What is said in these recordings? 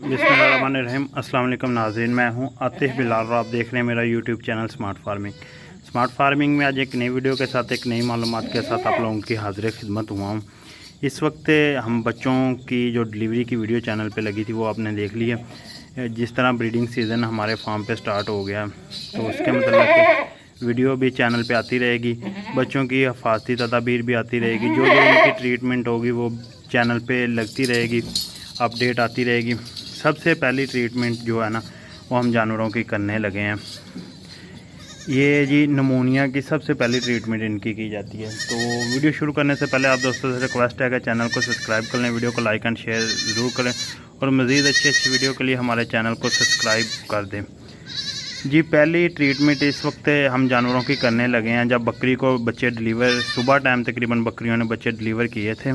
बिस्मिल्लाहिर्रहमानिर्रहीम। अस्सलाम वालेकुम नाज़रीन, मैं हूं आतिफ बिलाल और आप देख रहे हैं मेरा YouTube channel smart farming. Smart farming में आज एक नई वीडियो के साथ एक नई मालूमात के साथ आप लोगों की हाजिर खिदमत हुआ हूं। इस वक्त हम बच्चों की जो डिलीवरी की वीडियो चैनल पे लगी थी वो आपने देख ली है। जिस तरह ब्रीडिंग सीज़न हमारे फार्म पे स्टार्ट हो गया तो उसके मतलब वीडियो भी चैनल पे आती रहेगी, बच्चों की हिफाजती तदाबीर भी आती रहेगी, जो उनकी ट्रीटमेंट होगी वो चैनल पे लगती रहेगी, अपडेट आती रहेगी। सबसे पहली ट्रीटमेंट जो है ना वो हम जानवरों की करने लगे हैं। ये जी निमोनिया की सबसे पहली ट्रीटमेंट इनकी की जाती है। तो वीडियो शुरू करने से पहले आप दोस्तों से रिक्वेस्ट है कि चैनल को सब्सक्राइब कर लें, वीडियो को लाइक एंड शेयर ज़रूर करें और मज़ीद अच्छी वीडियो के लिए हमारे चैनल को सब्सक्राइब कर दें। जी पहली ट्रीटमेंट इस वक्त हम जानवरों की करने लगे हैं। जब बकरी को बच्चे डिलीवर सुबह टाइम तकरीबन बकरियों ने बच्चे डिलीवर किए थे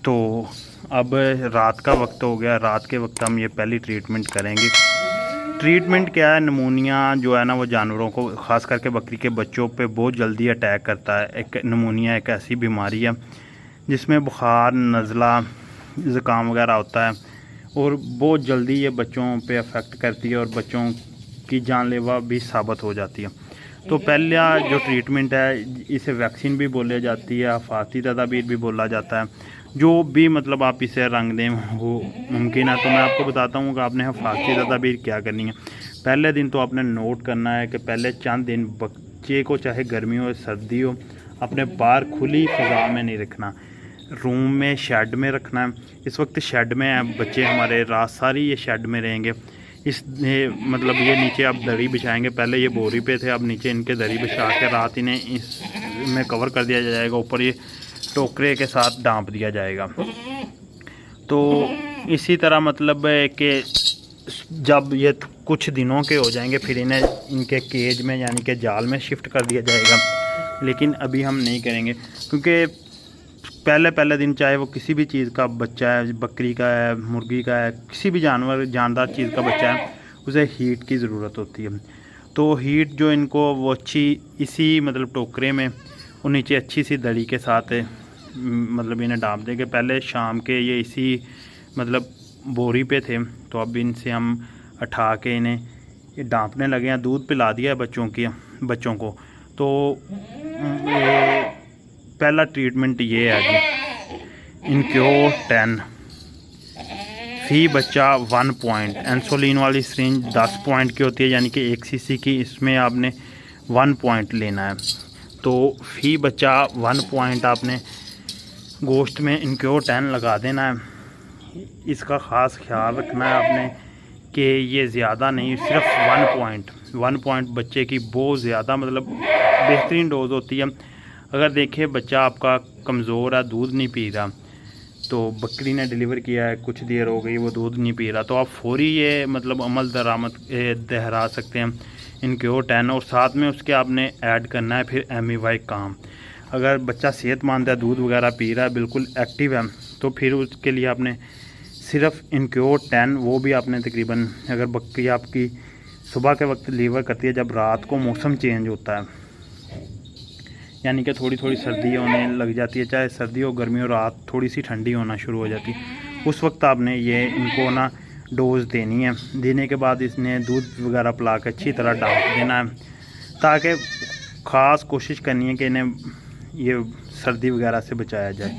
तो अब रात का वक्त हो गया, रात के वक्त हम ये पहली ट्रीटमेंट करेंगे। ट्रीटमेंट क्या है, निमोनिया जो है ना वो जानवरों को ख़ास करके बकरी के बच्चों पे बहुत जल्दी अटैक करता है। एक निमोनिया एक ऐसी बीमारी है जिसमें बुखार, नज़ला, ज़ुकाम वगैरह होता है और बहुत जल्दी ये बच्चों पे अफेक्ट करती है और बच्चों की जानलेवा भी साबित हो जाती है। तो पहला जो ट्रीटमेंट है इसे वैक्सीन भी बोली जाती है, हिफाजती तदाबीर भी बोला जाता है। जो भी मतलब आप इसे रंग दें वो मुमकिन है। तो मैं आपको बताता हूँ कि आपने हिफाजती तदाबीर क्या करनी है। पहले दिन तो आपने नोट करना है कि पहले चंद दिन बच्चे को चाहे गर्मी हो सर्दी हो अपने बाहर खुली फ़ज़ा में नहीं रखना, रूम में शेड में रखना है। इस वक्त शेड में है बच्चे हमारे, रात सारी ये शेड में रहेंगे। मतलब ये नीचे आप दरी बिछाएंगे, पहले ये बोरी पे थे, अब नीचे इनके दरी बिछा के रात इन्हें इसमें कवर कर दिया जाएगा, ऊपर ये टोकरे के साथ डांप दिया जाएगा। तो इसी तरह मतलब है कि जब ये कुछ दिनों के हो जाएंगे फिर इन्हें इनके केज में यानी कि जाल में शिफ्ट कर दिया जाएगा। लेकिन अभी हम नहीं करेंगे क्योंकि पहले दिन चाहे वो किसी भी चीज़ का बच्चा है, बकरी का है, मुर्गी का है, किसी भी जानदार चीज़ का बच्चा है, उसे हीट की ज़रूरत होती है। तो हीट जो इनको वो अच्छी इसी मतलब टोकरे में और नीचे अच्छी सी दड़ी के साथ मतलब इन्हें डांप देंगे। पहले शाम के ये इसी मतलब बोरी पे थे तो अब इनसे हम उठा के इन्हें ये डांपने लगे हैं। दूध पिला दिया है बच्चों को। तो पहला ट्रीटमेंट ये है जी इनक्योर 10 फी बच्चा 1 पॉइंट। इंसुलिन वाली सिरिंज 10 पॉइंट की होती है यानी कि 1 सीसी की, इसमें आपने 1 पॉइंट लेना है। तो फी बच्चा 1 पॉइंट आपने गोश्त में इनक्योर 10 लगा देना है। इसका ख़ास ख्याल रखना है आपने कि ये ज़्यादा नहीं, सिर्फ 1 पॉइंट बच्चे की बहुत ज़्यादा मतलब बेहतरीन डोज होती है। अगर देखें बच्चा आपका कमज़ोर है, दूध नहीं पी रहा, तो बकरी ने डिलीवर किया है, कुछ देर हो गई वो दूध नहीं पी रहा, तो आप फौरी ये मतलब अमल दहरा सकते हैं इनक्योर 10 और साथ में उसके आपने ऐड करना है फिर MEY काम। अगर बच्चा सेहतमंद है, दूध वगैरह पी रहा है, बिल्कुल एक्टिव है, तो फिर उसके लिए आपने सिर्फ इनक्योर 10 वो भी आपने तकरीबन अगर बकरी आपकी सुबह के वक्त डिलीवर करती है जब रात को मौसम चेंज होता है यानी कि थोड़ी सर्दी होने लग जाती है, चाहे सर्दी हो गर्मी हो, रात थोड़ी सी ठंडी होना शुरू हो जाती है, उस वक्त आपने ये इनको ना डोज़ देनी है। देने के बाद इसने दूध वगैरह पिला के अच्छी तरह डांप देना है ताकि ख़ास कोशिश करनी है कि इन्हें ये सर्दी वगैरह से बचाया जाए।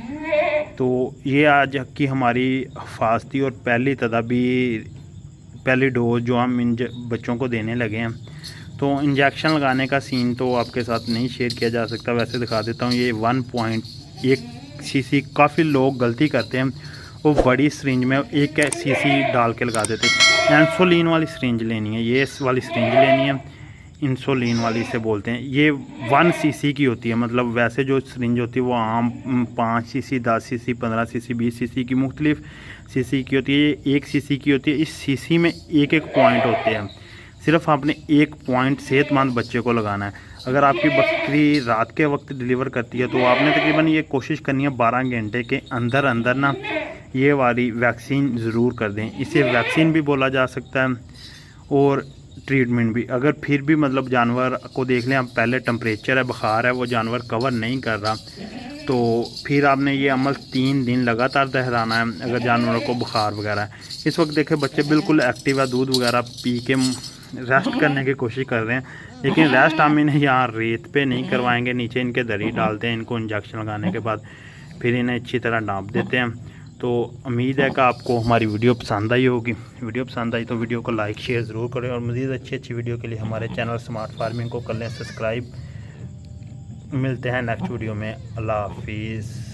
तो ये आज की हमारी हिफाजती और पहली डोज जो हम इन बच्चों को देने लगे हैं। तो इंजेक्शन लगाने का सीन तो आपके साथ नहीं शेयर किया जा सकता, वैसे दिखा देता हूँ। ये 1 सीसी काफ़ी लोग गलती करते हैं, वो बड़ी सिरिंज में 1 सीसी डाल के लगा देते हैं। इंसुलिन वाली सिरिंज लेनी है, ये इस वाली सिरिंज लेनी है, इंसुलिन वाली से बोलते हैं। ये 1 सीसी की होती है, मतलब वैसे जो सिरिंज होती है वो आम 5 सीसी, 10 सीसी, 15 सीसी, 20 सीसी की मुख्तलिफ सीसी की होती है। ये 1 सीसी की होती है। इस सीसी में एक पॉइंट होते हैं, सिर्फ आपने 1 पॉइंट सेहतमंद बच्चे को लगाना है। अगर आपकी बकरी रात के वक्त डिलीवर करती है तो आपने तकरीबन ये कोशिश करनी है 12 घंटे के अंदर ना ये वाली वैक्सीन ज़रूर कर दें। इसे वैक्सीन भी बोला जा सकता है और ट्रीटमेंट भी। अगर फिर भी मतलब जानवर को देख लें आप, पहले टेम्परेचर है, बुखार है, वो जानवर कवर नहीं कर रहा, तो फिर आपने ये अमल 3 दिन लगातार दोहराना है अगर जानवरों को बुखार वगैरह है। इस वक्त देखें बच्चे बिल्कुल एक्टिव है, दूध वगैरह पी के रेस्ट करने की कोशिश कर रहे हैं, लेकिन रेस्ट हम इन्हें यहाँ रेत पे नहीं करवाएंगे, नीचे इनके दरी डालते हैं, इनको इंजेक्शन लगाने के बाद फिर इन्हें अच्छी तरह डांप देते हैं। तो उम्मीद है कि आपको हमारी वीडियो पसंद आई होगी। वीडियो पसंद आई तो वीडियो को लाइक शेयर ज़रूर करें और मज़ीद अच्छी वीडियो के लिए हमारे चैनल स्मार्ट फार्मिंग को कर लें सब्सक्राइब। मिलते हैं नेक्स्ट वीडियो में। अल्लाह हाफिज़।